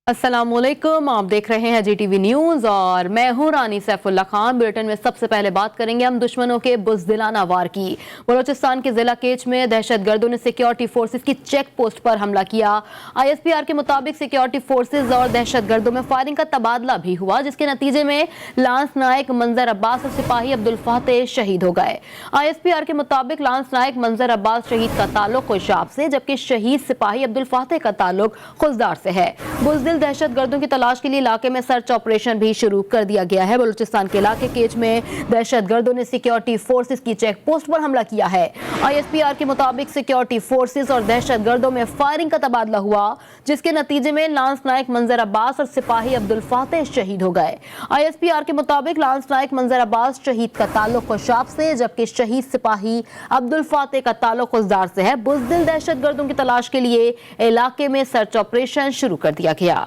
अस्सलामुअलैकुम, आप देख रहे हैं जीटीवी न्यूज और मैं हूं रानी सैफुल्ला खान। बुलेटिन में सबसे पहले बात करेंगे हम दुश्मनों के बुज़दिलाना वार की। बलोचिस्तान के जिला केच में दहशतगर्दों ने सिक्योरिटी फोर्सेज की चेक पोस्ट पर हमला किया। ISPR के मुताबिक सिक्योरिटी फोर्सेज और दहशतगर्दों में फायरिंग का तबादला भी हुआ, जिसके नतीजे में लांस नायक मंजर अब्बास और सिपाही अब्दुल फातेह शहीद हो गए। ISPR के मुताबिक लांस नायक मंजर अब्बास शहीद का ताल्लुक खुशाब से, जबकि शहीद सिपाही अब्दुल फातेह का ताल्लुक खुजदार से है। बुज़दिल दहशतगर्दों की तलाश के लिए इलाके में सर्च ऑपरेशन भी शुरू कर दिया गया है। बलूचिस्तान के इलाके केच में दहशतगर्दों ने सिक्योरिटी फोर्सेज की चेक पोस्ट पर हमला किया है। ISPR के मुताबिक सिक्योरिटी फोर्सेज और दहशतगर्दों में फायरिंग का तबादला हुआ, जिसके नतीजे में लांस नायक मंजर अब्बास और सिपाही अब्दुल फातेह शहीद हो गए। ISPR के मुताबिक लांस नायक मंजर अब्बास शहीद का ताल्लुक खुशाब से, जबकि शहीद सिपाही अब्दुल फातेह का ताल्लुक खुजदार से है। बुज़दिल दहशतगर्दों की तलाश के लिए इलाके में सर्च ऑपरेशन शुरू कर दिया गया।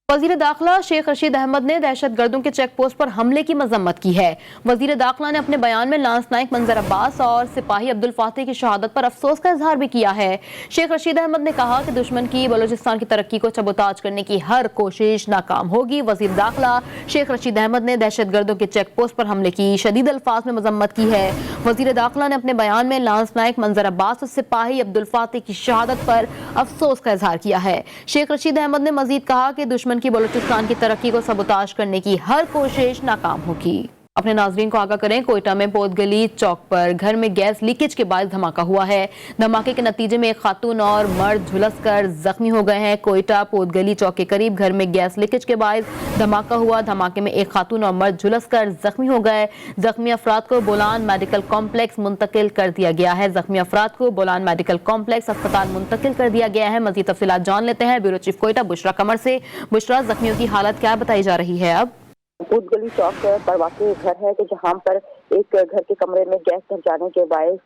वजीर दाखिला शेख रशीद अहमद ने दहशतगर्दों के चेक पोस्ट पर हमले की मजम्मत की है। वजीर दाखिला ने अपने बयान में लांस नायक मंजर अब्बास और सिपाही अब्दुल फातेह की शहादत पर अफसोस का इजहार भी किया है। शेख रशीद अहमद ने कहा कि दुश्मन की बलूचिस्तान की तरक्की को सबूताज करने की हर कोशिश नाकाम होगी। वजीर दाखिला शेख रशीद अहमद ने दहशतगर्दों के चेक पोस्ट पर हमले की शदीद अल्फाज में मजम्मत की है। वजीर दाखिला ने अपने बयान में लांस नायक मंजर अब्बास और सिपाही अब्दुल फातेह की शहादत पर अफसोस का इजहार किया है। शेख रशीद अहमद ने मजीद कहा कि दुश्मन की बलूचिस्तान की तरक्की को सबूताज करने की हर कोशिश नाकाम होगी। अपने नाजरीन को आगाह करें, कोयटा में पोतगली चौक पर घर में गैस लीकेज के बाद धमाका हुआ है। धमाके के नतीजे में एक खातून और मर्द झुलसकर जख्मी हो गए हैं। कोयटा पोतगली चौक के करीब घर में गैस लीकेज के बाद धमाका हुआ। धमाके में एक खातून और मर्द झुलसकर जख्मी हो गए। जख्मी अफराद को बोलान मेडिकल कॉम्प्लेक्स मुंतकिल कर दिया गया है। जख्मी अफराद को बोलान मेडिकल कॉम्प्लेक्स अस्पताल मुंतकिल कर दिया गया है। मजीद तफसीलात जान लेते हैं ब्यूरो चीफ कोयटा बुशरा कमर से। बुशरा, जख्मियों की हालत क्या बताई जा रही है? अब पोतगली चौक पर वाकई घर है कि जहां पर एक घर के कमरे में गैस भर जाने के बायस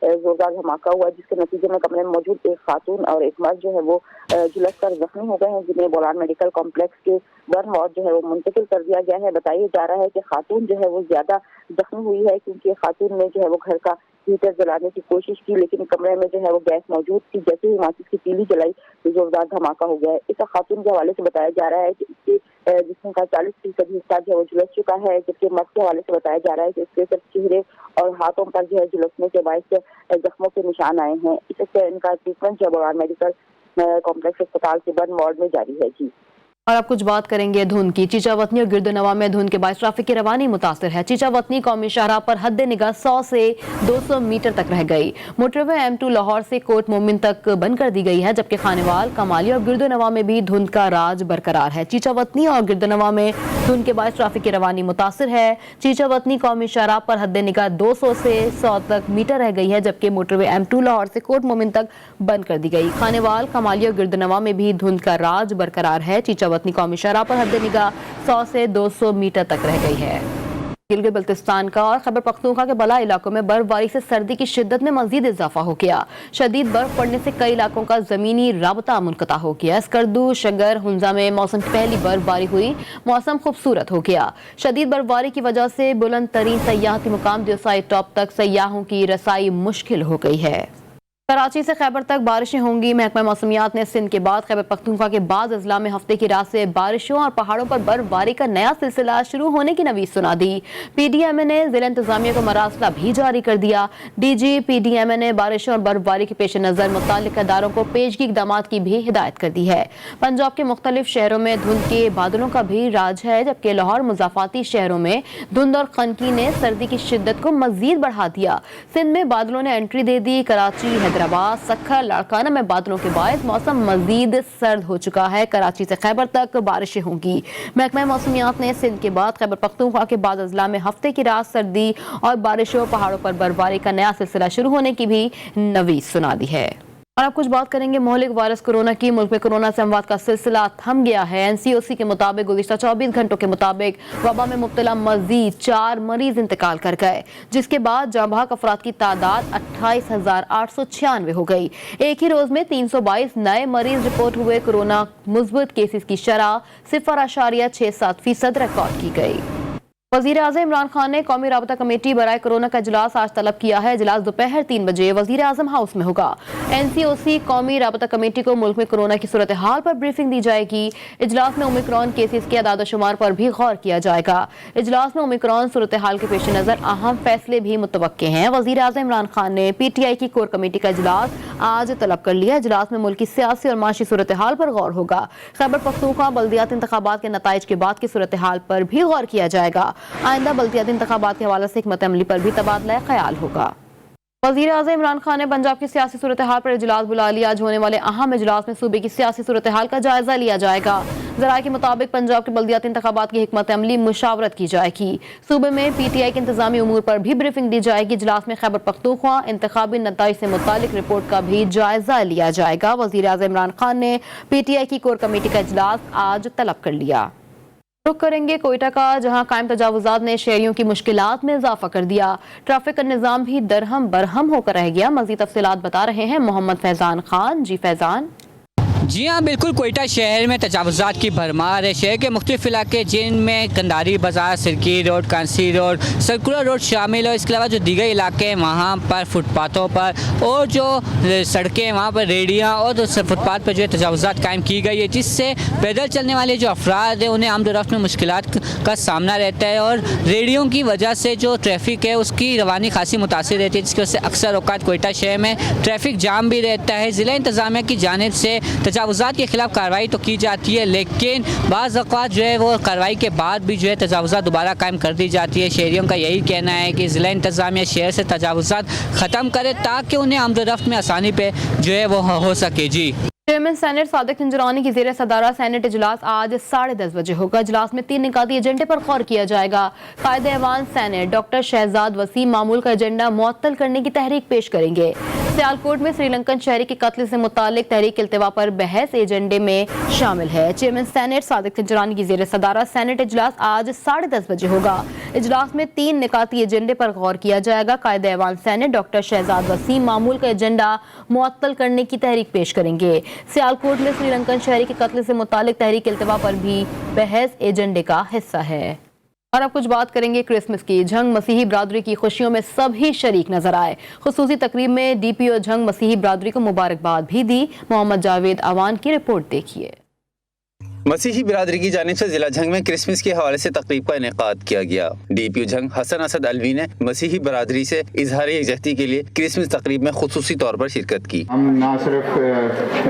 जोरदार धमाका हुआ, जिसके नतीजे में कमरे में मौजूद एक खातून और एक मर्द जो है वो झुलसकर जख्मी हो गए हैं, जिन्हें बोलान मेडिकल कॉम्प्लेक्स के वन वार्ड जो है वो मुंतकिल कर दिया गया है। बताया जा रहा है कि खातून जो है वो ज्यादा जख्मी हुई है, क्योंकि खातून ने जो है वो घर का हीटर जलाने की कोशिश की, लेकिन कमरे में जो है वो गैस मौजूद थी। जैसे ही माचिस की तीली जलाई तो जोरदार धमाका हो गया है। इस खातून के हवाले से बताया जा रहा है कि इसके जिसमें का 40% हिस्सा जो है वो झुलस चुका है, जबकि मर्द के हवाले से बताया जा रहा है कि इसके सिर्फ चेहरे और हाथों पर जो है झुलसने के बायस जख्मों के निशान आए हैं। इससे इनका ट्रीटमेंट जो है मेडिकल कॉम्प्लेक्स अस्पताल के वन वार्ड में जारी है। जी, और अब कुछ बात करेंगे धुंध की। चीचावतनी और गिरदोनवा में धुंध के बाद ट्रैफिक की रवानी मुतासर है। चीचावतनी कौमी शाहराह पर हद निगाह 100 से 200 मीटर तक रह गई। मोटरवे M2 लाहौर से कोट मोमिन तक बंद कर दी गई है, जबकि खानेवाल, कमाली और गिरदोनवा में भी धुंध का राज बरकरार है। चीचावतनी और गिरदोनवा में धुंध के बाद ट्रैफिक की रवानी मुतासर है। चीचावतनी कौमी शाहराह पर हद निगाह 200 से 100 तक मीटर रह गई है, जबकि मोटरवे M2 लाहौर से कोट मोमिन तक बंद कर दी गई। खानेवाल, कमाली और गिरदोनवा में भी धुंध का राज बरकरार है। चीचावतनी कौमी शाहराह पर हद निगाह 100 से 200 मीटर तक रह गई है। गिलगित बल्तिस्तान का और खैबर पख्तूनख्वा के बला इलाकों में बर्फबारी से सर्दी की शिद्दत में मजीद इजाफा हो गया। शदीद बर्फ पड़ने से कई इलाकों का जमीनी राबता मुनक़ता हो गया। स्कर्दू, शगर, हुंजा में मौसम की पहली बर्फबारी हुई। मौसम खूबसूरत हो गया। शदीद बर्फबारी की वजह से बुलंद तरीन सयाहती मुकाम दियोसाई टॉप तक सयाहों की रसाई मुश्किल हो गई है। कराची से खैबर तक बारिशें होंगी। महकमा मौसमियात ने सिंध के बाद खैबर पख्तूनख्वा के बाद अजला में हफ्ते की रात से बारिशों और पहाड़ों पर बर्फबारी का नया सिलसिला शुरू होने की नवीस सुना दी। PDMA ने जिला इंतजामिया को मरासला भी जारी कर दिया। DG PDMA ने बारिशों और बर्फबारी के पेश नज़र मुताल्लिक़ इदारों को पेशगी इक़दामात की भी हिदायत कर दी है। पंजाब के मुख्तलिफ शहरों में धुंध के बादलों का भी राज है, जबकि लाहौर मुज़ाफ़ाती शहरों में धुंध और खनकी ने सर्दी की शिद्दत को मजीद बढ़ा दिया। सिंध में बादलों ने एंट्री दे दी। कराची, हैदराबाद, सखर, लाड़काना में बादलों के बायस मौसम मजीद सर्द हो चुका है। कराची से खैबर तक बारिशें होंगी। महकमा मौसमियात ने सिंध के बाद खैबर पख्तूनख्वा के बाद अजला में हफ्ते की रात सर्दी और बारिशों, पहाड़ों पर बर्फबारी का नया सिलसिला शुरू होने की भी नवीस सुना दी है। और अब कुछ बात करेंगे मोहलिक वायरस कोरोना की। मुल्क में कोरोना से अमवात का सिलसिला थम गया है। NCOC के मुताबिक गुज़िश्ता 24 घंटों के मुताबिक वबा में मुब्तला मजीद 4 मरीज इंतकाल कर गए, जिसके बाद जांबाक अफराद की तादाद 28,896 हो गई। एक ही रोज में 322 नए मरीज रिपोर्ट हुए। कोरोना मुस्बत केसेस की शरह 0.67% रिकॉर्ड की गई। वज़ीर आज़म इमरान खान ने कौमी राबता कमेटी बराए कोरोना का इजलास आज तलब किया है। इजलास दोपहर 3 बजे वज़ीर आज़म हाउस में होगा। NCOC कौमी राबता कमेटी को मुल्क में कोरोना की सूरत हाल पर ब्रीफिंग दी जाएगी। इजलास में ओमिक्रॉन केसेस के आदाद शुमार पर भी गौर किया जाएगा। इजलास में ओमिक्रॉन सूरत हाल के पेश नज़र अहम फैसले भी मुतवक्के हैं। वज़ीर आज़म इमरान खान ने PTI की कोर कमेटी का इजलास आज तलब कर लिया। इजलास में मुल्क की सियासी और माशी सूरत हाल पर गौर होगा। खैबर पख्तूनख्वा बल्दियाती इंतखाबात के नताइज के बाद की सूरत हाल पर भी गौर किया जाएगा। आइंदा बल्दियाती इंतखाबात के हवाले से हिकमत अमली पर भी तबादला ख्याल होगा। वज़ीर आज़म इमरान खान ने पंजाब की सियासी सूरत हाल पर इजलास बुला लिया। आज होने वाले अहम इजलास में सूबे की सियासी सूरत हाल का जायजा लिया जाएगा। ज़राए के मुताबिक पंजाब के बल्दियाती इंतखाबात की हिकमत अमली मुशावरत की जाएगी। सूबे में PTI के इंतजामी उमूर पर भी ब्रीफिंग दी जाएगी। इजलास में खैबर पख्तूनख्वा इंतखाबी नताइज से मुतालिक रिपोर्ट का भी जायजा लिया जाएगा। वज़ीर आज़म इमरान खान ने PTI की कोर कमेटी का इजलास आज तलब कर लिया। रुख करेंगे कोयटा का, जहां कायम तजावुजात ने शहरियों की मुश्किलात में इजाफा कर दिया। ट्रैफिक का निज़ाम भी दरहम बरहम होकर रह गया। मज़ीद तफसीलात बता रहे हैं मोहम्मद फैज़ान खान। जी फैज़ान। जी हाँ, बिल्कुल कोयटा शहर में तजावुजात की भरमार है। शहर के मुख्तलिफ इलाके जिनमें कंधारी बाज़ार, सिरकी road, Kansi road, circular road शामिल है। इसके अलावा जो दीगर इलाके हैं वहाँ पर फुटपाथों पर और जो सड़कें हैं वहाँ पर रेडियाँ और फुटपाथ पर जो है तजावुजात कायम की गई है, जिससे पैदल चलने वाले जो अफराद हैं उन्हें आमदोरफ्त में मुश्किलात का सामना रहता है। और रेडियों की वजह से जो ट्रैफिक है उसकी रवानी खासी मुतासिर रहती है, जिसकी वजह से अक्सर औकात कोयटा शहर में ट्रैफिक जाम भी रहता है। ज़िला इंतज़ामिया की जानिब से तजावुजात के खिलाफ कार्रवाई तो की जाती है, लेकिन बाज़ औक़ात जो है वो कार्रवाई के बाद भी जो है तजावुजात दोबारा कायम कर दी जाती है। शहरियों का यही कहना है कि ज़िला इंतज़ामिया शहर से तजावुजात ख़त्म करे ताकि उन्हें आमदोरफ्त में आसानी पे जो है वो हो सके। जी, चेयरमैन सेनेट सादिक हिंजरानी की ज़ेर सदारत सेनेट इजलास आज 10:30 बजे होगा। इजलास में 3 निकाती एजेंडे पर गौर किया जाएगा। कायदे ऐवान सेनेट डॉक्टर शहजाद वसीम मामूल का एजेंडा मुअत्तल करने की तहरीक पेश करेंगे। सियालकोट में श्रीलंकन शहरी के कत्ल से मुतालिक तहरीक इल्तिवा पर बहस एजेंडे में शामिल है। चेयरमैन सेनेट सादिक हिंजरानी की ज़ेर सदारत सेनेट इजलास आज 10:30 बजे होगा। इजलास में 3 निकाती एजेंडे पर गौर किया जाएगा। कायदे ऐवान सेनेट डॉक्टर शहजाद वसीम मामूल का एजेंडा मुअत्तल करने की तहरीक पेश करेंगे। सियालकोट में श्रीलंकन शहरी के कत्ल से मुतालिक तहरीक इल्तिवा पर भी बहस एजेंडे का हिस्सा है। और अब कुछ बात करेंगे क्रिसमस की। झंग मसीही बरादरी की खुशियों में सभी शरीक नजर आए। खुसूसी तकरीब में DPO झंग मसीही बरादरी को मुबारकबाद भी दी। मोहम्मद जावेद अवान की रिपोर्ट देखिए। मसीही बिरादरी की जानिब से जिला झंग में क्रिसमस के हवाले से तकरीब का इनेकाद किया गया। DPO झंग हसन असद अलवी ने मसीही बिरादरी से इजहार यकजहती के लिए क्रिसमस तकरीब में खुसूसी तौर पर शिरकत की। हम न सिर्फ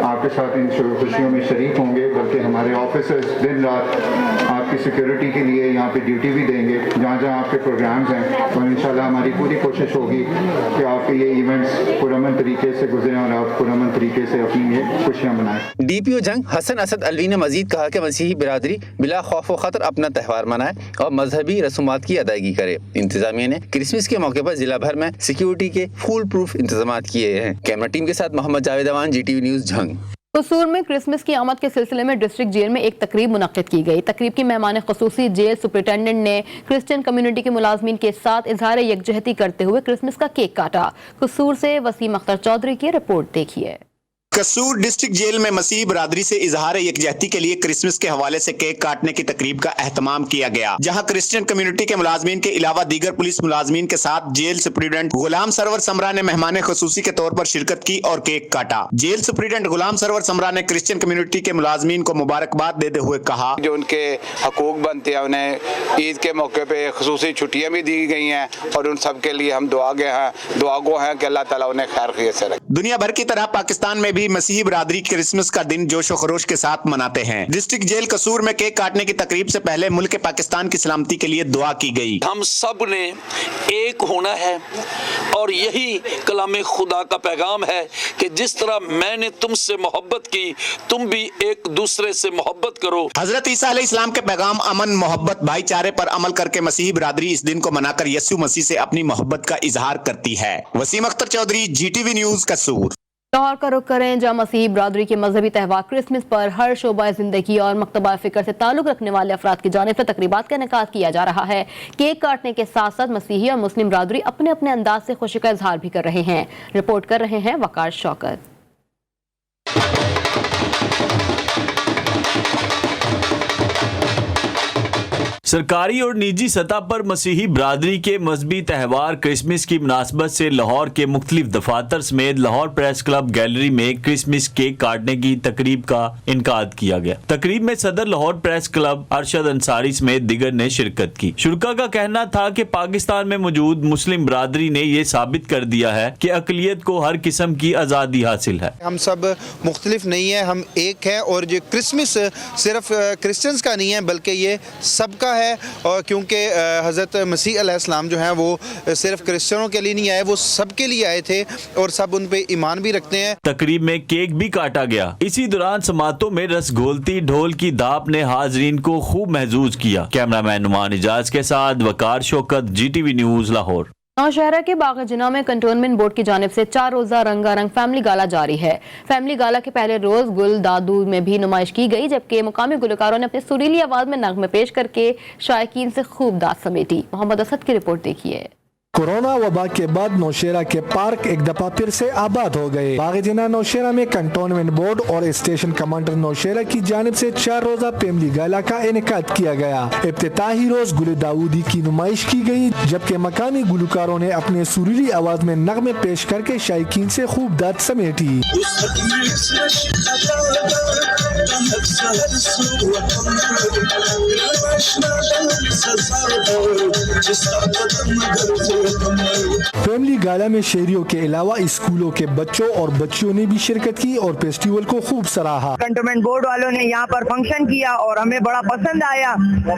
आपके साथ इन खुशियों में शरीक होंगे, बल्कि हमारे ऑफिसर्स दिन रात आपकी सिक्योरिटी के लिए यहाँ पे ड्यूटी भी देंगे जहाँ जहाँ आपके प्रोग्राम्स हैं। और इंशाल्लाह हमारी पूरी कोशिश होगी कि आपके ये इवेंट्स पुरअमन तरीके से गुजरें और आप पुरअमन तरीके से अपनी ये खुशियाँ मनाएं। DPO झंग हसन असद अलवी ने मजीद कहा कि मसीही बिरादरी बिला खौफ व खतर अपना त्यौहार मनाए और मजहबी रसूमात की अदायगी करे। इंतजामिया ने क्रिसमस के मौके पर जिला भर में सिक्योरिटी के फुल प्रूफ इंतजाम किए हैं। कैमरा टीम के साथ मोहम्मद जावेद अवान, GTV न्यूज़ झंग। कसूर में क्रिसमस की आमद के सिलसिले में डिस्ट्रिक्ट जेल में एक तकरीब मुनक्किद की गई। तकरीब की मेहमान खुसूसी जेल सुपरिटेंडेंट ने क्रिश्चियन कम्युनिटी के मुलाजमीन के साथ इजहार यकजहती करते हुए क्रिसमस का केक काटा। कसूर से वसीम अख्तर चौधरी की रिपोर्ट देखिए। कसूर डिस्ट्रिक्ट जेल में मसीह बरादरी से इजहार यकजहती के लिए क्रिसमस के हवाले से केक काटने की तकरीब का एहतमाम किया गया, जहां क्रिश्चियन कम्युनिटी के मुलाजमीन के अलावा दीगर पुलिस मुलाजमीन के साथ जेल सुप्रीडेंट गुलाम सरवर समरा ने मेहमान खुसूसी के तौर पर शिरकत की और केक काटा। जेल सुप्रीडेंट गुलाम सरवर समरा ने क्रिश्चियन कम्युनिटी के मुलाजमीन को मुबारकबाद देते हुए कहा, जो उनके हकूक बनते हैं उन्हें ईद के मौके पे खुसूसी छुट्टियां भी दी गई हैं और उन सब के लिए हम दुआगो हैं कि अल्लाह ताला उन्हें खैर खैरियत से रखे। दुनिया भर की तरह पाकिस्तान में भी मसीही बरादरी क्रिसमस का दिन जोशो खरोश के साथ मनाते हैं। डिस्ट्रिक्ट जेल कसूर में केक काटने की तकरीब से पहले मुल्क पाकिस्तान की सलामती के लिए दुआ की गई। हम सब ने एक होना है और यही कलाम खुदा का पैगाम है कि जिस तरह मैंने तुमसे मोहब्बत की तुम भी एक दूसरे से मोहब्बत करो। हजरत ईसा अलैहिस्सलाम के पैगाम अमन, मोहब्बत, भाईचारे पर अमल करके मसीही बरादरी इस दिन को मनाकर यीशु मसीह से अपनी मोहब्बत का इजहार करती है। वसीम अख्तर चौधरी, GTV न्यूज़ कसूर। लाहौर का रुख करें, जहाँ मसीही बरादरी के मजहबी त्यौहार क्रिसमस पर हर शोबा जिंदगी और मकतबा फिक्र से ताल्लुक रखने वाले अफराद की जानिब से तकरीबात का इनेकाद किया जा रहा है। केक काटने के साथ साथ मसीही और मुस्लिम बरादरी अपने अपने अंदाज से खुशी का इजहार भी कर रहे हैं। रिपोर्ट कर रहे हैं वकार शौकत। सरकारी और निजी सतह पर मसीही बरादरी के मजहबी त्यौहार क्रिसमस की मुनासबत से लाहौर के मुख्तलिफ दफातर समेत लाहौर प्रेस क्लब गैलरी में क्रिसमस केक काटने की तकरीब का इनकाद किया गया। तकरीब में सदर लाहौर प्रेस क्लब अरशद अंसारी समेत दिगर ने शिरकत की। शुरका का कहना था कि पाकिस्तान में मौजूद मुस्लिम बरादरी ने ये साबित कर दिया है कि अकलियत को हर किस्म की आज़ादी हासिल है। हम सब मुख्तलिफ नहीं है, हम एक है, और ये क्रिसमस सिर्फ क्रिश्चियंस का नहीं है बल्कि ये सबका है। और क्योंकि हज़रत मसीह अलैहिस्सलाम जो हैं वो सिर्फ क्रिश्चियनों के लिए नहीं आए, वो सबके लिए आए थे और सब उन पे ईमान भी रखते हैं। तकरीब में केक भी काटा गया। इसी दौरान समातों में रसगोलती ढोल की दाप ने हाजरीन को खूब महजूज किया। कैमरामैन नुमान इजाज के साथ वकार शौकत, GTV न्यूज़ लाहौर। नौशहरा के बाग़ जिना में कंटोनमेंट बोर्ड की जानिब से 4 रोज़ा रंगारंग फैमिली गाला जारी है। फैमिली गाला के पहले रोज गुल दादू में भी नुमाइश की गई, जबकि मुकामी गुलकारों ने अपनी सुरीली आवाज में नगमे पेश करके शायकीन से खूब दाद समेटी। मोहम्मद असद की रिपोर्ट देखिए। कोरोना वबा के बाद नौशेरा के पार्क एक दफा फिर से आबाद हो गए। बाग़ जिना नौशेरा में कंटोनमेंट बोर्ड और स्टेशन कमांडर नौशेरा की जानिब से 4 रोजा फैमिली गाला का इनेकाद किया गया। इब्तिदाई रोज गुल दाऊदी की नुमाइश की गई, जबकि मकामी गुलकारों ने अपने सुरीली आवाज में नगमे पेश करके शायकीन से खूब दाद समेटी। फैमिली गाला में शहरियों के अलावा स्कूलों के बच्चों और बच्चियों ने भी शिरकत की और फेस्टिवल को खूब सराहा। कंटोनमेंट बोर्ड वालों ने यहाँ पर फंक्शन किया और हमें बड़ा पसंद आया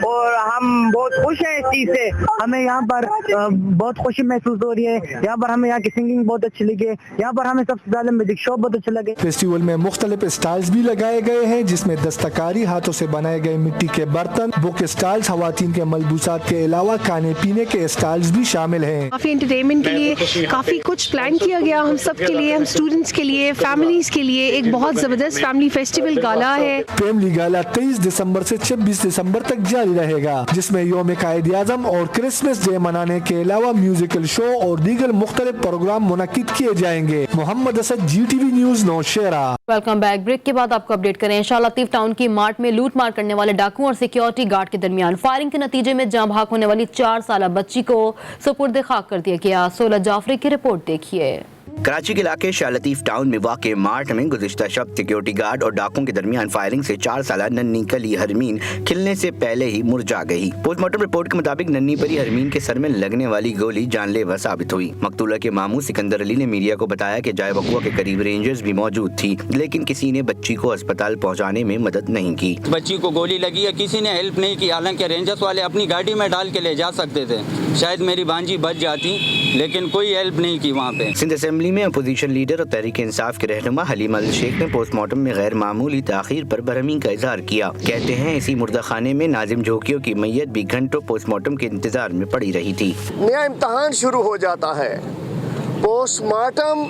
और हम बहुत खुश हैं इस चीज से। हमें यहाँ पर बहुत खुशी महसूस हो रही है। यहाँ पर हमें यहाँ की सिंगिंग बहुत अच्छी लगी, यहाँ पर हमें सबसे ज्यादा म्यूजिक शो बहुत अच्छा लगे। फेस्टिवल में मुख्तलिफ स्टॉल्स भी लगाए गए हैं, जिसमें दस्तकारी हाथों से बनाए गए मिट्टी के बर्तन, बुक स्टॉल्स, खवातीन के मलबूसात के अलावा खाने पीने के स्टॉल्स भी शामिल हैं। काफी एंटरटेनमेंट के लिए काफी कुछ प्लान किया गया हम सब के लिए, हम स्टूडेंट्स के लिए, फैमिलीज के लिए। एक बहुत जबरदस्त फैमिली फेस्टिवल गाला है। फैमिली गाला 23 दिसंबर से 26 दिसंबर तक जारी रहेगा, जिसमें यौम कायद आज़म और क्रिसमस डे मनाने के अलावा म्यूजिकल शो और दीगर मुख्तलिफ प्रोग्राम मुनक्किद किए जाएंगे। Mohammad Asad, GTV news, Nowshera. Welcome back. Break के बाद आपको अपडेट करें। शाह लतीफ टाउन की मार्ट में लूट मार करने वाले डाकुओं और सिक्योरिटी गार्ड के दरमियान फायरिंग के नतीजे में जाँ भाग होने वाली 4 साल बच्ची को सुपुर्द खाक कर दिया गया। सोलह जाफरी की रिपोर्ट देखिए। कराची के इलाके शाह लतीफ टाउन में वाक़ मार्ट में गुज़िश्ता शब सिक्योरिटी गार्ड और डाकुओं के दरमियान फायरिंग से 4 साला नन्ही कली हरमीन खिलने से पहले ही मुरझा गई। पोस्टमार्टम रिपोर्ट के मुताबिक नन्ही परी हरमीन के सर में लगने वाली गोली जानलेवा साबित हुई। मकतूला के मामू सिकंदर अली ने मीडिया को बताया कि जाए वक़ुआ के करीब रेंजर्स भी मौजूद थी, लेकिन किसी ने बच्ची को अस्पताल पहुँचाने में मदद नहीं की। बच्ची को गोली लगी है, किसी ने हेल्प नहीं की। हालांकि रेंजर्स वाले अपनी गाड़ी में डाल के ले जा सकते थे, शायद मेरी भांजी बच जाती, लेकिन कोई हेल्प नहीं की वहाँ पे। सिंध असेंबली में अपोजिशन लीडर और तहरीक इंसाफ के रहनुमा हलीमा अल शेख ने पोस्टमार्टम में गैर मामूली ताखीर पर बरहमी का इजहार किया। कहते हैं इसी मुर्दा खाने में नाजिम जोकियों की मैयत भी घंटों पोस्टमार्टम के इंतजार में पड़ी रही थी। नया इम्तहान शुरू हो जाता है। पोस्टमार्टम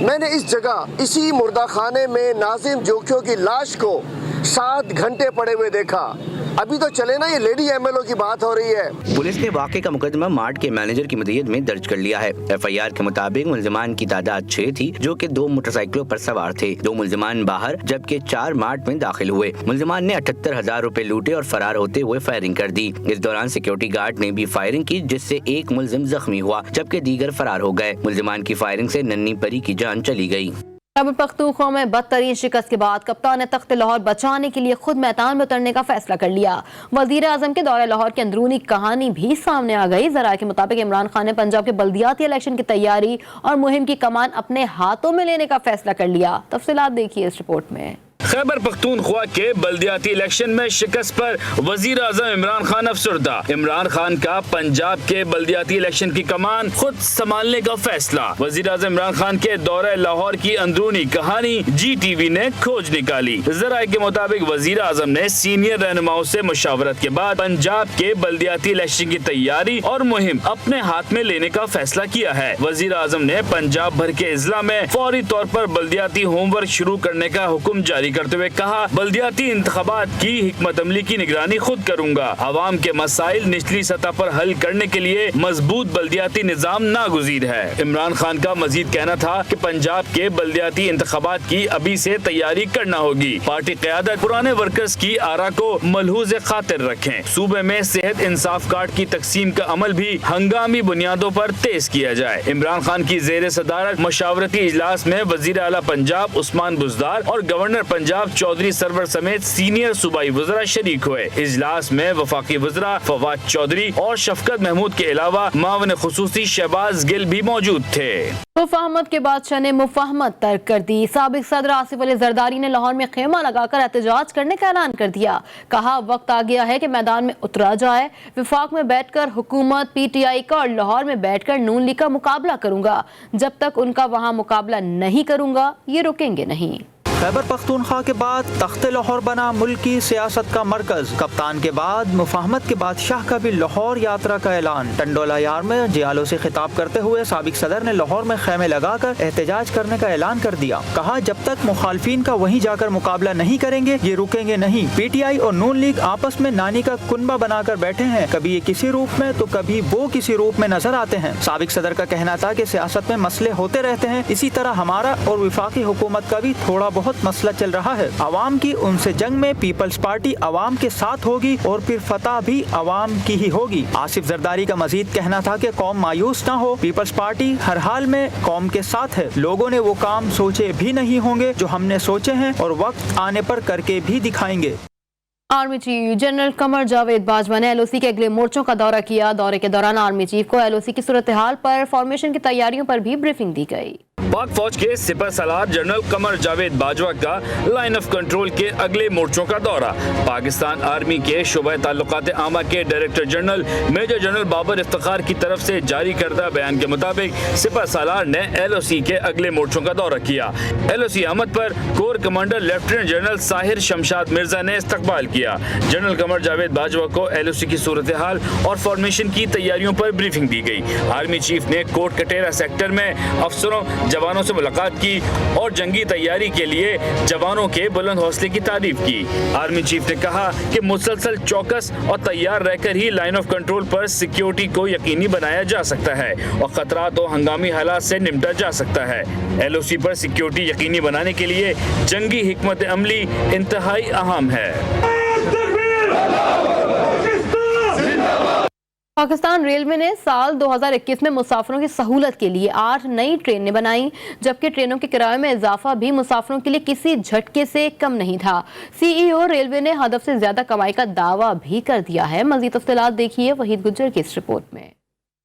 मैंने इस जगह इसी मुर्दा खाने में नाजिम जोकियों की लाश को 7 घंटे पड़े हुए देखा। अभी तो चले ना, ये लेडी MLO की बात हो रही है। पुलिस ने वाक़े का मुकदमा मार्ट के मैनेजर की मदीयत में दर्ज कर लिया है। FIR के मुताबिक मुल्ज़िमान की तादाद 6 थी, जो कि 2 मोटरसाइकिलों पर सवार थे। 2 मुल्ज़िमान बाहर जबकि 4 मार्ट में दाखिल हुए। मुल्ज़िमान ने 78,000 रुपए लूटे और फरार होते हुए फायरिंग कर दी। इस दौरान सिक्योरिटी गार्ड ने भी फायरिंग की, जिससे एक मुल्ज़िम जख्मी हुआ जबकि दीगर फरार हो गए। मुल्ज़िमान की फायरिंग से नन्ही परी की जान चली गई। खैबर पख्तूनख्वा में बदतरीन शिकस्त के बाद कप्तान ने तख्त लाहौर बचाने के लिए खुद मैदान में उतरने का फैसला कर लिया। वजीर आजम के दौरे लाहौर की अंदरूनी कहानी भी सामने आ गई। ज़राए के मुताबिक इमरान खान ने पंजाब के बल्दियाती इलेक्शन की तैयारी और मुहिम की कमान अपने हाथों में लेने का फैसला कर लिया। तफसीलात देखिए इस रिपोर्ट में। खैबर पख्तूनख्वा के बल्दियाती इलेक्शन में शिकस्त पर वजीर आजम इमरान खान अफसरदा। इमरान खान का पंजाब के बल्दियाती इलेक्शन की कमान खुद संभालने का फैसला। वजीर आजम इमरान खान के दौरे लाहौर की अंदरूनी कहानी GTV ने खोज निकाली। ज़राए के मुताबिक वजीर आजम ने सीनियर रहनुमाओं से मुशावरत के बाद पंजाब के बल्दियाती इलेक्शन की तैयारी और मुहिम अपने हाथ में लेने का फैसला किया है। वजीर आजम ने पंजाब भर के अजला में फौरी तौर पर बल्दियाती होमवर्क शुरू करने का हुक्म जारी जारी करते हुए कहा, बल्दियाती इंतखाबात की हिकमत अमली की निगरानी खुद करूंगा। आवाम के मसाइल निचली सतह पर हल करने के लिए मजबूत बल्दियाती निजाम नागुज़ीर है। इमरान खान का मजीद कहना था कि पंजाब के बल्दियाती इंतखाबात की अभी से तैयारी करना होगी। पार्टी क़यादत पुराने वर्कर्स की आरा को मलहूज़ खातिर रखें। सूबे में सेहत इंसाफ कार्ड की तकसीम का अमल भी हंगामी बुनियादों पर तेज किया जाए। इमरान खान की ज़ेर सदारत मशावरती इजलास में वज़ीर आला पंजाब उस्मान बुज़दार और गवर्नर पंजाब चौधरी सरवर समेत सीनियर सूबाई वज़रा शरीक हुए। इजलास में वफाकी वज़रा फवाद चौधरी और शफकत महमूद के अलावा मावन खुसूसी शहबाज गिल भी मौजूद थे। मुफाहमत के बादशाह ने मुफाहमत तर्क कर दी। साबिक सदर आसिफ अली जरदारी ने लाहौर में खेमा लगाकर एहतजाज करने का ऐलान कर दिया। कहा, वक्त आ गया है कि मैदान में उतरा जाए। विफाक में बैठकर हुकूमत, पीटीआई का और लाहौर में बैठकर नून लीग का मुकाबला करूंगा। जब तक उनका वहां मुकाबला नहीं करूंगा, ये रुकेंगे नहीं। खैबर पख्तूनख्वा के बाद तख्त लाहौर बना मुल्क की सियासत का मरकज। कप्तान के बाद मुफाहमत के बादशाह का भी लाहौर यात्रा का ऐलान। टंडोला यार में जियालों से खिताब करते हुए साबिक सदर ने लाहौर में खेमे लगाकर एहतजाज करने का ऐलान कर दिया। कहा, जब तक मुखालफिन का वहीं जाकर मुकाबला नहीं करेंगे, ये रुकेंगे नहीं। पीटीआई और नून लीग आपस में नानी का कुनबा बनाकर बैठे हैं। कभी ये किसी रूप में तो कभी वो किसी रूप में नजर आते हैं। साबिक सदर का कहना था कि सियासत में मसले होते रहते हैं, इसी तरह हमारा और विफाकी हुकूमत का भी थोड़ा बहुत मसला चल रहा है। अवाम की उनसे जंग में पीपल्स पार्टी अवाम के साथ होगी और फिर फतह भी अवाम की ही होगी। आसिफ जरदारी का मजीद कहना था कि कौम मायूस ना हो, पीपल्स पार्टी हर हाल में कौम के साथ है। लोगों ने वो काम सोचे भी नहीं होंगे जो हमने सोचे हैं और वक्त आने पर करके भी दिखाएंगे। Army chief general Qamar Javed Bajwa ने एलओसी के अगले मोर्चों का दौरा किया। दौरे के दौरान आर्मी चीफ को एलओसी की सूरत हाल पर फॉर्मेशन की तैयारियों पर भी ब्रीफिंग दी गई। पाक फौज के सिपह सलार जनरल कमर जावेद बाजवा का लाइन ऑफ कंट्रोल के अगले मोर्चों का दौरा। पाकिस्तान आर्मी के शोबा ताल्लुकात आमा के director general major general Babar Iftikhar की तरफ से जारी करदा बयान के मुताबिक सिपह सलार ने एलओसी के अगले मोर्चों का दौरा किया। एलओसी आमद पर core commander lieutenant general Sahir Shamshad Mirza ने इस्तकबाल किया। जनरल कमर जावेद बाजवा को एलओसी की सूरत हाल और फॉर्मेशन की तैयारियों पर ब्रीफिंग दी गई। आर्मी चीफ ने कोट कटेरा सेक्टर में अफसरों जवानों से मुलाकात की और जंगी तैयारी के लिए जवानों के बुलंद हौसले की तारीफ की। आर्मी चीफ ने कहा कि मुसलसल चौकस और तैयार रहकर ही लाइन ऑफ कंट्रोल पर सिक्योरिटी को यकीनी बनाया जा सकता है और खतरात और हंगामी हालात से निपटा जा सकता है। एलओसी पर सिक्योरिटी यकीनी बनाने के लिए जंगी हिकमत अमली इंतहाई अहम है। पाकिस्तान रेलवे ने साल 2021 में मुसाफिरों की सहूलत के लिए 8 नई ट्रेनें बनाई, जबकि ट्रेनों के किराए में इजाफा भी मुसाफिरों के लिए किसी झटके से कम नहीं था। सीईओ रेलवे ने हदफ से ज्यादा कमाई का दावा भी कर दिया है। मजीद तफसीलात देखिए वहीद गुज्जर की इस रिपोर्ट में।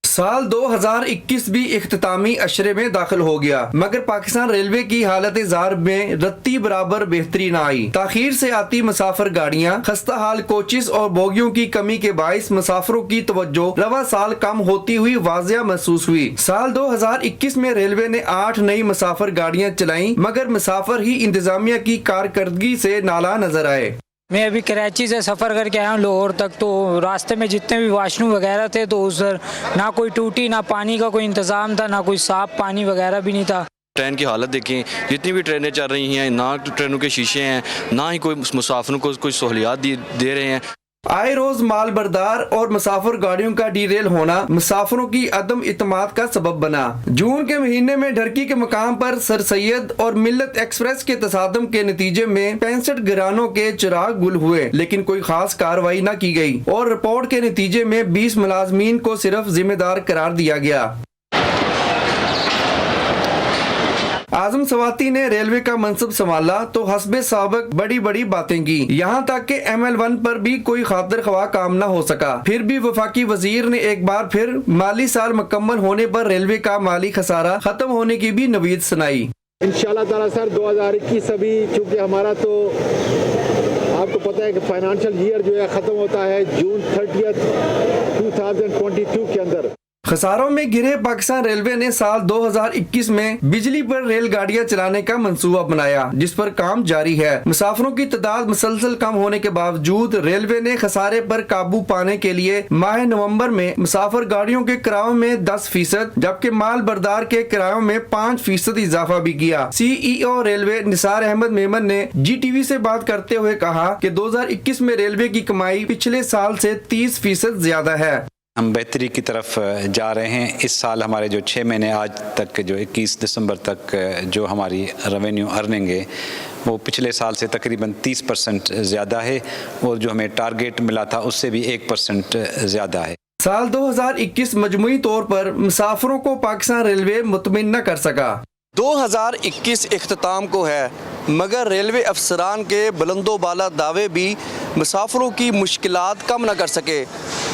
साल 2021 भी इख्तितामी अशरे में दाखिल हो गया, मगर पाकिस्तान रेलवे की हालत जार में रत्ती बराबर बेहतरी न आई। ताखीर से आती मुसाफिर गाड़ियाँ, खस्ता हाल कोचेस और बोगियों की कमी के बाइस मुसाफिरों की तवज्जो रवा साल कम होती हुई वाजिया महसूस हुई। साल 2021 में रेलवे ने 8 नई मुसाफिर गाड़ियाँ चलाई, मगर मुसाफिर ही इंतजामिया की कारकर्दगी से नाला नजर आए। मैं अभी कराची से सफ़र करके आया हूँ लाहौर तक, तो रास्ते में जितने भी वाशरूम वगैरह थे तो उधर ना कोई टूटी, ना पानी का कोई इंतज़ाम था, ना कोई साफ पानी वगैरह भी नहीं था। ट्रेन की हालत देखें, जितनी भी ट्रेनें चल रही हैं, ना ट्रेनों के शीशे हैं, ना ही कोई मुसाफिरों को कोई सहूलियात दे रहे हैं। आए रोज माल बरदार और मुसाफिर गाड़ियों का डीरेल होना मुसाफिरों की अदम इत्मीनान का सबब बना। जून के महीने में ढरकी के मकाम पर सर सैयद और मिल्लत एक्सप्रेस के तसादम के नतीजे में 65 घरानों के चिराग गुल हुए, लेकिन कोई खास कार्रवाई न की गई और रिपोर्ट के नतीजे में 20 मुलाजमीन को सिर्फ जिम्मेदार करार दिया गया। आजम सवाती ने रेलवे का मनसब संभाला तो हस्बे साबिक बड़ी बड़ी बातें की, यहाँ तक कि ML1 पर भी कोई खातिर ख्वाह काम न हो सका। फिर भी वफाकी वजीर ने एक बार फिर माली साल मुकम्मल होने पर रेलवे का माली खसारा खत्म होने की भी नवीद सुनाई। इंशाल्लाह ताला सर 2021 अभी चूँकि हमारा तो आपको पता है कि फाइनेंशियल ईयर जो है ख़त्म होता है जून 30 2022 के अंदर। खसारों में घिरे पाकिस्तान रेलवे ने साल 2021 में बिजली पर रेलगाड़ियां चलाने का मंसूबा बनाया, जिस पर काम जारी है। मुसाफिरों की तादाद मुसलसल कम होने के बावजूद रेलवे ने खसारे पर काबू पाने के लिए माह नवंबर में मुसाफिर गाड़ियों के किरायों में 10%, जबकि माल बरदार के किरायों में 5% इजाफा भी किया। CEO रेलवे निसार अहमद मेमन ने GTV से बात करते हुए कहा कि 2021 में रेलवे की कमाई पिछले साल से 30% ज्यादा है। हम बेहतरी की तरफ जा रहे हैं। इस साल हमारे जो 6 महीने आज तक जो 21 दिसंबर तक जो हमारी रेवेन्यू अर्निंग है वो पिछले साल से तकरीबन 30% ज़्यादा है और जो हमें टारगेट मिला था उससे भी 1% ज़्यादा है। साल 2021 मजमूई तौर पर मुसाफिरों को पाकिस्तान रेलवे मुतमिन न कर सका। 2021 इख्तिताम को है, मगर रेलवे अफसरान के बुलंदो बाला दावे भी मुसाफिरों की मुश्किलात कम न कर सके,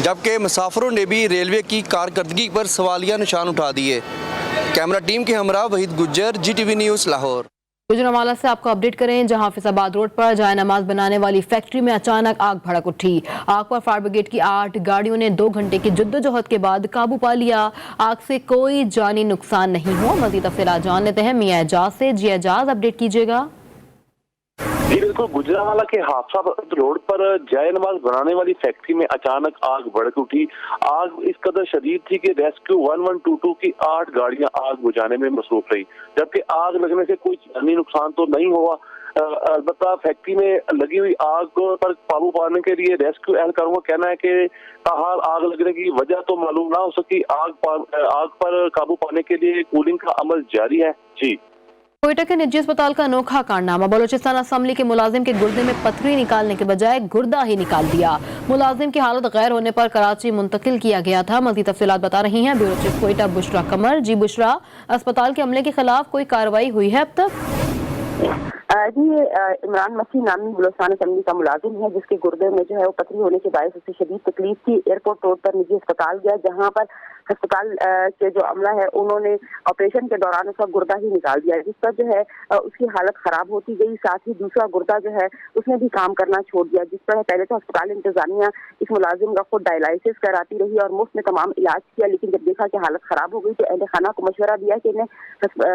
जबकि मुसाफिरों ने भी रेलवे की कारकर्दगी पर सवालिया निशान उठा दिए। कैमरा टीम के हमरा वहीद गुज्जर, GTV न्यूज़ लाहौर। गुजरांवाला से आपको अपडेट करें, जहां फिजाबाद रोड पर जाए नमाज बनाने वाली फैक्ट्री में अचानक आग भड़क उठी। आग पर फायर ब्रिगेड की 8 गाड़ियों ने 2 घंटे की जद्दोजहद के बाद काबू पा लिया। आग से कोई जानी नुकसान नहीं हुआ। मजीद तफसीलात जान लेते हैं मियां एजाज से। जी एजाज, अपडेट कीजिएगा। जी बिल्कुल, गुजरांवाला के हाफसाबाद रोड पर जाए नमाज बनाने वाली फैक्ट्री में अचानक आग भड़क उठी। आग इस कदर शदीद थी कि रेस्क्यू 1122 की 8 गाड़ियां आग बुझाने में मसरूफ रही, जबकि आग लगने से कोई जानी नुकसान तो नहीं हुआ। अलबत्ता फैक्ट्री में लगी हुई आग पर काबू पाने के लिए रेस्क्यू एहलकारों का कहना है कि ताहाल आग लगने की वजह तो मालूम ना हो सकी। आग पर काबू पाने के लिए कूलिंग का अमल जारी है। जी, कोयटा के निजी अस्पताल का अनोखा कारनामा। बलोचिस्तान असेंबली के मुलाजिम के गुर्दे में पथरी निकालने के बजाय गुर्दा ही निकाल दिया। मुलाजिम की हालत गैर होने पर कराची मुंतकिल किया गया था। मज़ीद तफसीलात बता रही हैं ब्यूरो चीफ कोयटा बुशरा कमर। जी बुशरा, अस्पताल के अमले के खिलाफ कोई कार्रवाई हुई है अब तक? जी, इमरान मसीह नामी बलोचिस्तान असेंबली का मुलाजिम है, जिसके गुर्दे में जो है वो पथरी होने के बायस उसे शदीद तकलीफ थी। एयरपोर्ट रोड पर निजी अस्पताल गया, जहां पर अस्पताल के जो अमला है उन्होंने ऑपरेशन के दौरान उसका गुर्दा ही निकाल दिया, जिस पर जो है उसकी हालत खराब होती गई। साथ ही दूसरा गुर्दा जो है उसने भी काम करना छोड़ दिया, जिस पर पहले तो अस्पताल इंतजामिया इस मुलाजिम का खुद डायलिसिस कराती रही और मुफ्त में तमाम इलाज किया, लेकिन जब देखा कि हालत खराब हो गई तो अहले खाना को मशवरा दिया कि इन्हें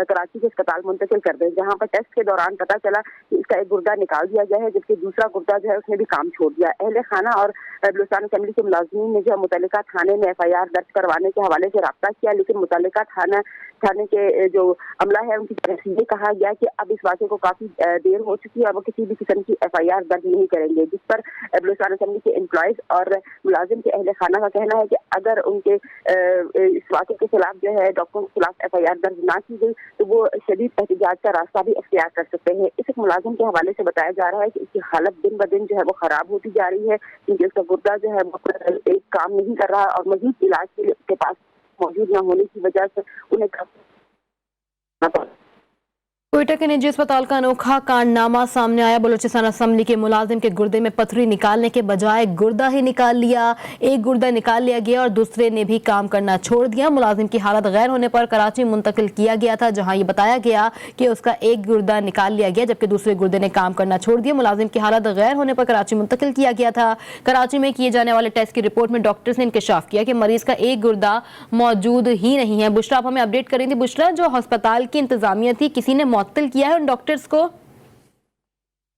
कराची के अस्पताल मुंतकिल कर दें, जहाँ पर टेस्ट के दौरान पता चला कि इसका एक गुर्दा निकाल दिया गया है, जबकि दूसरा गुर्दा जो है उसने भी काम छोड़ दिया। अहले खाना और बलोचिस्तान असेंबली के मुलाजिमीन ने जो मुतल्लिका थाने में FIR दर्ज करवाने के हवाले से राब्ता किया, लेकिन मुतल्लिका थाने के जो अमला है उनकी तरफ से ये कहा गया कि अब इस वाक़े को काफी देर हो चुकी है और वो किसी भी किस्म की FIR दर्ज नहीं करेंगे, जिस पर बलोचिस्तान असेंबली के एम्प्लॉयज और मुलाजिम के अहले खाना का कहना है कि अगर उनके इस वाक़े के खिलाफ जो है डॉक्टरों के खिलाफ FIR दर्ज ना की गई तो वो शदीद एहतजाज का रास्ता भी अख्तियार कर सकते हैं। इस मुलाजिम के हवाले से बताया जा रहा है कि इसकी हालत दिन ब दिन जो है वो खराब होती जा रही है, क्योंकि उसका गुर्दा जो है वो एक काम नहीं कर रहा और मजीद इलाज के लिए उसके पास मौजूद न होने की वजह से उन्हें कोयटा के निजी अस्पताल का अनोखा कारनामा सामने आया। बलोचिस्तान असेंबली के मुलाजिम के गुर्दे में पथरी निकालने के बजाय गुर्दा ही निकाल लिया। एक गुर्दा निकाल लिया गया और दूसरे ने भी काम करना छोड़ दिया। मुलाजिम की हालत गैर होने पर कराची मुंतकिल किया गया था, जहां ये बताया गया कि उसका एक गुर्दा निकाल लिया गया जबकि दूसरे गुर्दे ने काम करना छोड़ दिया। मुलाजिम की हालत गैर होने पर कराची मुंतकिल किया गया था। कराची में किए जाने वाले टेस्ट की रिपोर्ट में डॉक्टर्स ने इंकशाफ किया कि मरीज का एक गुर्दा मौजूद ही नहीं है। बुशरा, आप हमें अपडेट करेंगे। बुशरा, जो अस्पताल की इंतजामिया थी, किसी ने मुअत्तल किया है उन डॉक्टर्स को?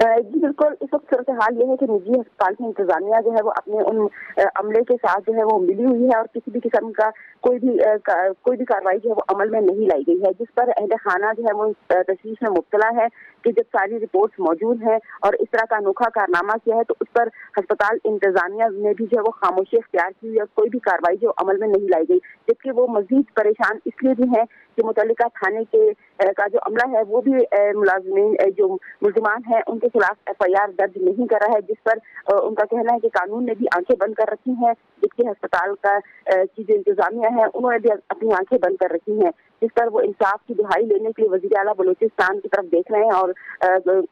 जी बिल्कुल, इस वक्त सूरत हाल ये है कि निजी अस्पताल की इंतजामिया जो है वो अपने उन अमले के साथ जो है वो मिली हुई है और किसी भी किस्म का कोई भी कार्रवाई जो है वो अमल में नहीं लाई गई है, जिस पर अहले खाना जो है वो तशवीश में मुब्तला है कि जब सारी रिपोर्ट्स मौजूद हैं और इस तरह का अनोखा कारनामा किया है तो उस पर अस्पताल इंतजामिया ने भी जो है वो खामोशी इख्तियार की हुई है, कोई भी कार्रवाई जो अमल में नहीं लाई गई। जबकि वो मजीद परेशान इसलिए भी हैं कि मुतल्लिका थाने के का जो अमला है वो भी मुलाजिमीन जो मुल्जिमान हैं उनके खिलाफ FIR दर्ज नहीं कर रहा है, जिस पर उनका कहना है कि कानून ने भी आंखें बंद कर रखी हैं, जबकि अस्पताल का की जो इंतजामिया है उन्होंने भी अपनी आंखें बंद कर रखी हैं, जिस पर वो इंसाफ की दुहाई लेने के लिए वज़ीर आला बलूचिस्तान की तरफ देख रहे हैं। और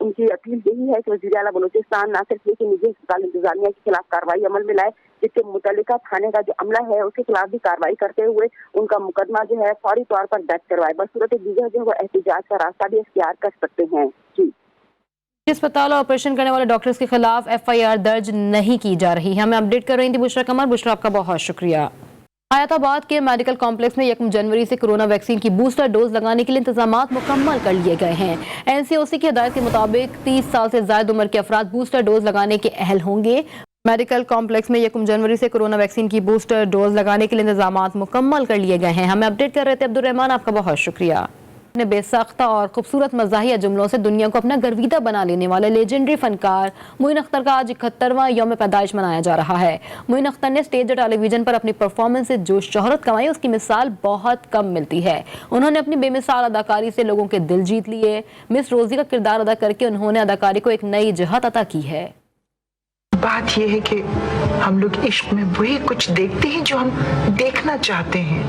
उनकी अपील यही है कि वज़ीर आला बलूचिस्तान न सिर्फ ये कि निजी अस्पताल इंतजामिया के खिलाफ कार्रवाई अमल में लाए, जिसके मुतल्लिका थाने का जो अमला है उसके खिलाफ भी कार्रवाई करते हुए उनका मुकदमा जो है फौरी तौर पर दर्ज करवाए। बसूरत दीगर जो है वो एहतिजाज का रास्ता भी इख्तियार कर सकते हैं। जी, अस्पताल और ऑपरेशन करने वाले डॉक्टर्स के खिलाफ FIR दर्ज नहीं की जा रही है। हमें अपडेट कर रही थी बुशरा कमर। बुशरा, आपका बहुत शुक्रिया। आयताबाद के मेडिकल कॉम्प्लेक्स में 1 जनवरी से कोरोना वैक्सीन की बूस्टर डोज लगाने के लिए इंतजामात मुकम्मल कर लिए गए हैं। एनसीओसी की हिदायत के मुताबिक 30 साल से ज्यादा उम्र के अफराद बूस्टर डोज लगाने के अहल होंगे। मेडिकल कॉम्प्लेक्स में 1 जनवरी से कोरोना वैक्सीन की बूस्टर डोज लगाने के लिए इंतजामात मुकम्मल कर लिए गए हैं। हमें अपडेट कर रहे थे अब्दुल रहमान, आपका बहुत शुक्रिया। अपने बेसाख्ता और खूबसूरत मज़ाहिया जुमलों से दुनिया को अपना गर्विदा बना लेने वाले लेजेंडरी फनकार मोइन अख्तर का आज 71वां यौम पैदाइश मनाया जा रहा है। मोइन अख्तर ने स्टेज और टेलीविजन पर अपनी परफॉर्मेंस से जो शोहरत कमाई उसकी मिसाल बहुत कम मिलती है। उन्होंने अपनी बेमिसाल अदाकारी से लोगों के दिल जीत लिए। मिस रोजी का किरदार अदा करके उन्होंने अदाकारी को एक नई जहत अता की है। बात यह है कि हम लोग इश्क में वही कुछ देखते हैं जो हम देखना चाहते हैं।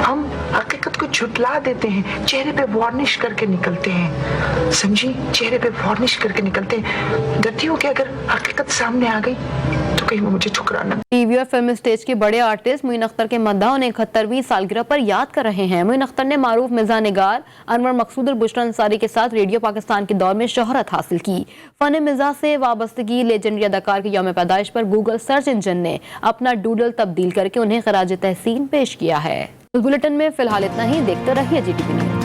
हम हकीकत को झुटला देते हैं, चेहरे पे वार्निश करके निकलते हैं, समझी, चेहरे पे वार्निश करके निकलते हैं। डरती हूँ कि अगर हकीकत सामने आ गई तो कहीं वो मुझे ठुकराना। टीवी और फिल्म स्टेज के बड़े आर्टिस्ट मोइन अख्तर के मद्दाह उन्हें 71वीं सालगिरह पर याद कर रहे हैं। मोइन अख्तर ने मारूफ मिर्जा निगार अनवर मकसूद और बुशरा अंसारी के साथ रेडियो पाकिस्तान के दौर में शोहरत हासिल की। फन मिर्जा से वाबस्तगी लेजेंडरी अदाकार के यौम पैदाइश पर गूगल सर्च इंजन ने अपना डूडल तब्दील करके उन्हें खराज तहसीन पेश किया है। इस बुलेटिन में फिलहाल इतना ही। देखते रहिए GTV न्यूज़।